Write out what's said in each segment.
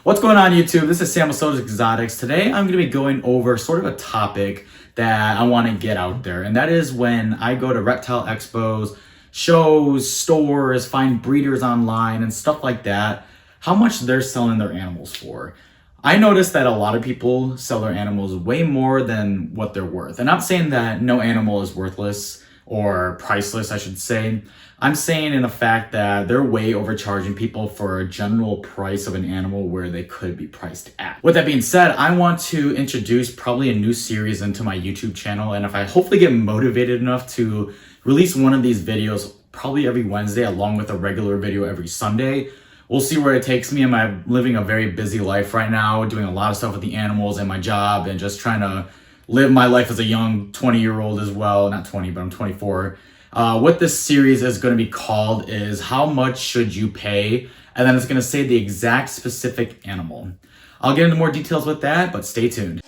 What's going on YouTube? This is Sam with Soda's Exotics. Today I'm going to be going over sort of a topic that I want to get out there, and that is when I go to reptile expos, shows, stores, find breeders online and stuff like that, how much they're selling their animals for. I noticed that a lot of people sell their animals way more than what they're worth. And I'm not saying that no animal is worthless or priceless, I should say. I'm saying in the fact that they're way overcharging people for a general price of an animal where they could be priced at. With that being said, I want to introduce probably a new series into my YouTube channel, and if I hopefully get motivated enough to release one of these videos probably every Wednesday along with a regular video every Sunday, we'll see where it takes me. I'm living a very busy life right now, doing a lot of stuff with the animals and my job and just trying to live my life as a young 20-year-old as well. Not 20, but I'm 24. What this series is going to be called is How Much Should You Pay? And then it's going to say the exact specific animal. I'll get into more details with that, but stay tuned.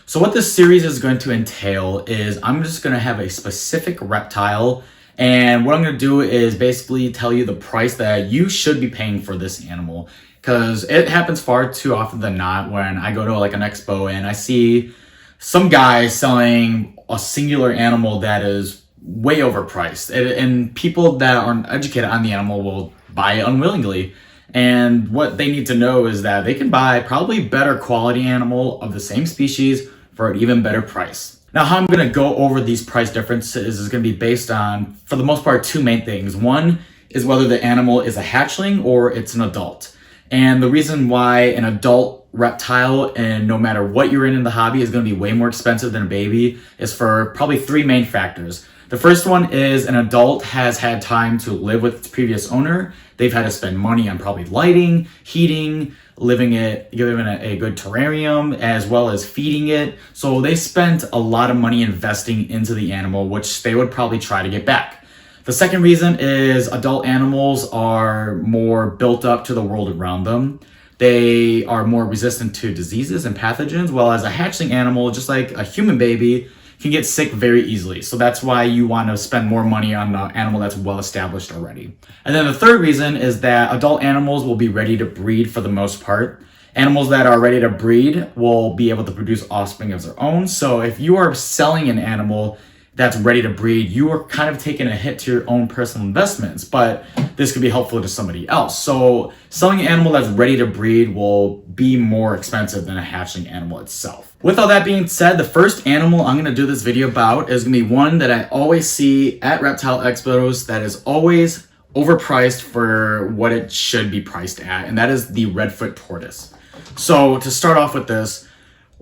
So what this series is going to entail is I'm just going to have a specific reptile, and what I'm going to do is basically tell you the price that you should be paying for this animal, because it happens far too often than not when I go to like an expo and I see some guy selling a singular animal that is way overpriced, and people that aren't educated on the animal will buy it unwillingly. And what they need to know is that they can buy probably better quality animal of the same species for an even better price. Now, how I'm going to go over these price differences is going to be based on, for the most part, two main things. One is whether the animal is a hatchling or it's an adult. And the reason why an adult reptile, and no matter what you're in the hobby, is going to be way more expensive than a baby is for probably three main factors. The first one is an adult has had time to live with its previous owner. They've had to spend money on probably lighting, heating, giving it a good terrarium, as well as feeding it. So they spent a lot of money investing into the animal, which they would probably try to get back. The second reason is adult animals are more built up to the world around them. They are more resistant to diseases and pathogens, while as a hatchling animal, just like a human baby, can get sick very easily. So that's why you want to spend more money on an animal that's well established already. And then the third reason is that adult animals will be ready to breed for the most part. Animals that are ready to breed will be able to produce offspring of their own. So if you are selling an animal that's ready to breed, you are kind of taking a hit to your own personal investments, but this could be helpful to somebody else. So selling an animal that's ready to breed will be more expensive than a hatchling animal itself. With all that being said, the first animal I'm going to do this video about is going to be one that I always see at reptile expos that is always overpriced for what it should be priced at, and that is the Redfoot Tortoise. So to start off with this,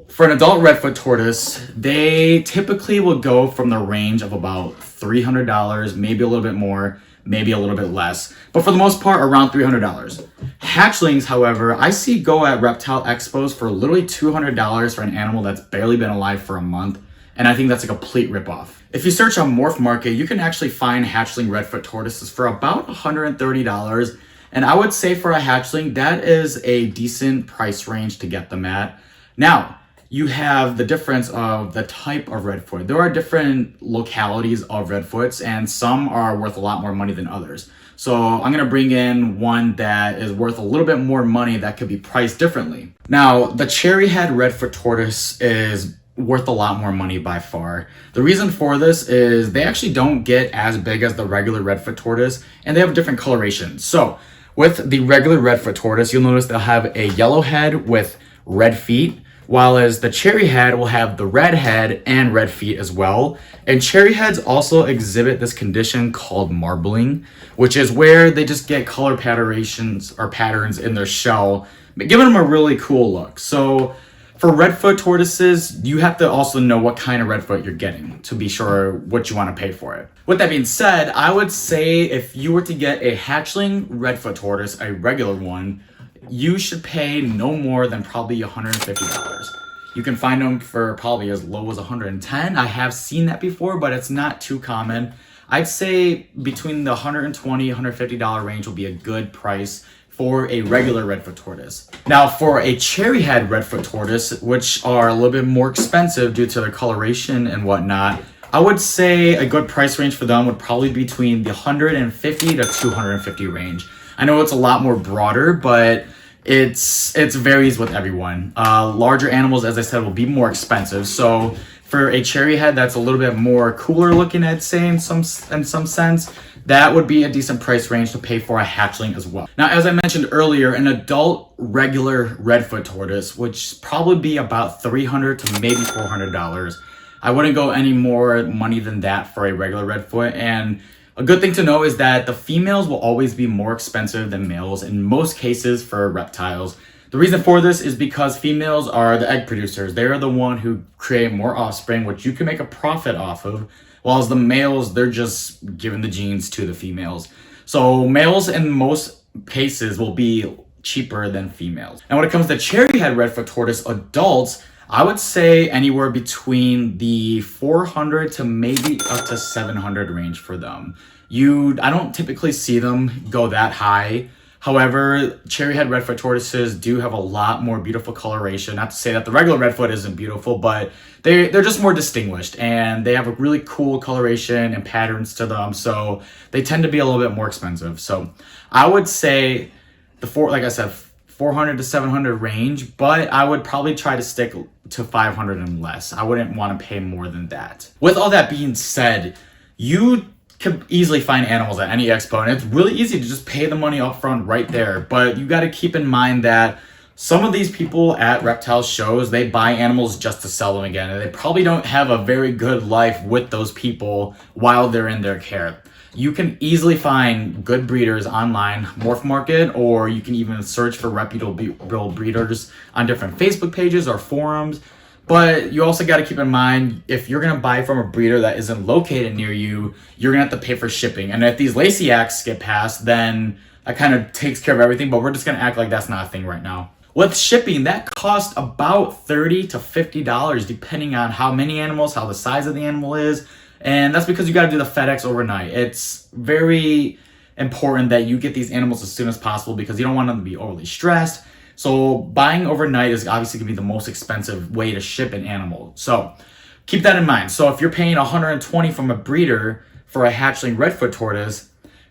for an adult Redfoot Tortoise, they typically will go from the range of about $300, maybe a little bit more, maybe a little bit less, but for the most part, around $300. Hatchlings, however, I see go at reptile expos for literally $200 for an animal that's barely been alive for a month, and I think that's a complete ripoff. If you search on Morph Market, you can actually find hatchling Redfoot Tortoises for about $130, and I would say for a hatchling, that is a decent price range to get them at. Now, you have the difference of the type of Redfoot. There are different localities of Redfoots, and some are worth a lot more money than others. So I'm going to bring in one that is worth a little bit more money that could be priced differently. Now, the cherry head Redfoot Tortoise is worth a lot more money by far. The reason for this is they actually don't get as big as the regular Redfoot Tortoise, and they have different colorations. So with the regular Redfoot Tortoise, you'll notice they'll have a yellow head with red feet, while as the cherry head will have the red head and red feet as well. And cherry heads also exhibit this condition called marbling, which is where they just get color patterns in their shell, giving them a really cool look. So for Redfoot Tortoises, you have to also know what kind of Redfoot you're getting to be sure what you want to pay for it. With that being said, I would say if you were to get a hatchling Redfoot Tortoise, a regular one, you should pay no more than probably $150. You can find them for probably as low as $110. I have seen that before, but it's not too common. I'd say between the $120, $150 range will be a good price for a regular Redfoot tortoise. Now for a cherry head Redfoot tortoise, which are a little bit more expensive due to their coloration and whatnot, I would say a good price range for them would probably be between the 150 to 250 range. I know it's a lot more broader, but it varies with everyone. Larger animals, as I said, will be more expensive. So for a cherry head that's a little bit more cooler looking, I'd say in some sense, that would be a decent price range to pay for a hatchling as well. Now, as I mentioned earlier, an adult regular Redfoot tortoise would probably be about $300 to maybe $400. I wouldn't go any more money than that for a regular Redfoot. And a good thing to know is that the females will always be more expensive than males in most cases for reptiles. The reason for this is because females are the egg producers. They are the one who create more offspring, which you can make a profit off of, while as the males, they're just giving the genes to the females. So males in most cases will be cheaper than females. And when it comes to cherry head Redfoot tortoise adults, I would say anywhere between the 400 to maybe up to 700 range for them. I don't typically see them go that high. However, cherry head Redfoot tortoises do have a lot more beautiful coloration. Not to say that the regular Redfoot isn't beautiful, but they're just more distinguished and they have a really cool coloration and patterns to them. So they tend to be a little bit more expensive. So I would say like I said, 400 to 700 range, but I would probably try to stick to 500 and less. I wouldn't want to pay more than that. With all that being said, you could easily find animals at any expo, and it's really easy to just pay the money up front right there. But you got to keep in mind that some of these people at reptile shows, they buy animals just to sell them again, and they probably don't have a very good life with those people while they're in their care. You can easily find good breeders online, Morph Market, or you can even search for reputable breeders on different Facebook pages or forums. But you also got to keep in mind, if you're going to buy from a breeder that isn't located near you, you're going to have to pay for shipping. And if these Lacey acts get passed, then that kind of takes care of everything, but we're just going to act like that's not a thing right now. With shipping, that costs about $30 to $50, depending on how many animals, how the size of the animal is. And that's because you got to do the FedEx overnight. It's very important that you get these animals as soon as possible because you don't want them to be overly stressed. So buying overnight is obviously going to be the most expensive way to ship an animal. So keep that in mind. So if you're paying $120 from a breeder for a hatchling Redfoot tortoise,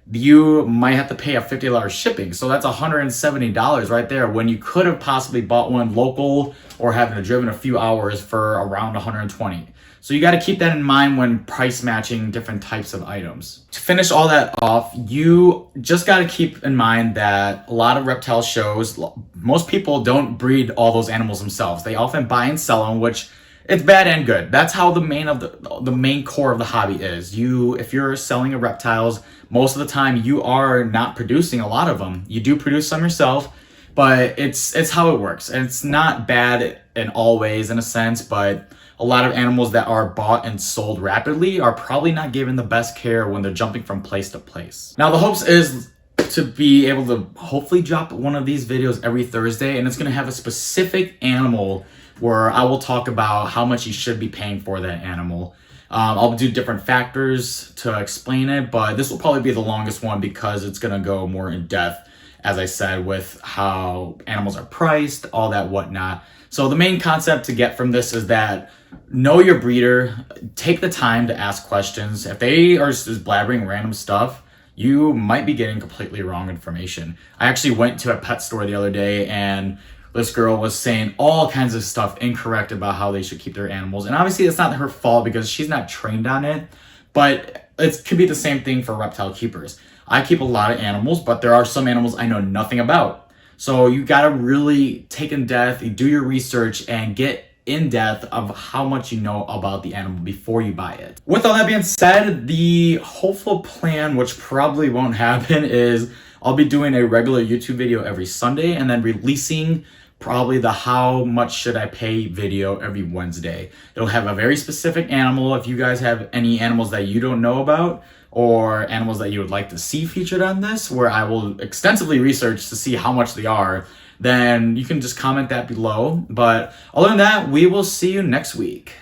you might have to pay a $50 shipping. So that's $170 right there when you could have possibly bought one local or having driven a few hours for around $120. So you got to keep that in mind when price matching different types of items. To finish all that off, you just got to keep in mind that a lot of reptile shows, most people don't breed all those animals themselves. They often buy and sell them, which it's bad and good. That's how the main core of the hobby is. If you're selling a reptiles, most of the time you are not producing a lot of them. You do produce some yourself, but it's how it works. And it's not bad in all ways in a sense, but a lot of animals that are bought and sold rapidly are probably not given the best care when they're jumping from place to place. Now the hopes is to be able to hopefully drop one of these videos every Thursday, and it's going to have a specific animal where I will talk about how much you should be paying for that animal. I'll do different factors to explain it, but this will probably be the longest one because it's going to go more in depth, as I said, with how animals are priced, all that whatnot. So the main concept to get from this is that know your breeder, take the time to ask questions. If they are just blabbering random stuff, you might be getting completely wrong information. I actually went to a pet store the other day and this girl was saying all kinds of stuff incorrect about how they should keep their animals. And obviously it's not her fault because she's not trained on it, but it could be the same thing for reptile keepers. I keep a lot of animals, but there are some animals I know nothing about. So you got to really take in depth, do your research, and get in depth of how much you know about the animal before you buy it. With all that being said, the hopeful plan, which probably won't happen, is I'll be doing a regular YouTube video every Sunday and then releasing probably the how much should I pay video every Wednesday. It'll have a very specific animal. If you guys have any animals that you don't know about, or animals that you would like to see featured on this, where I will extensively research to see how much they are, then you can just comment that below. But other than that, we will see you next week.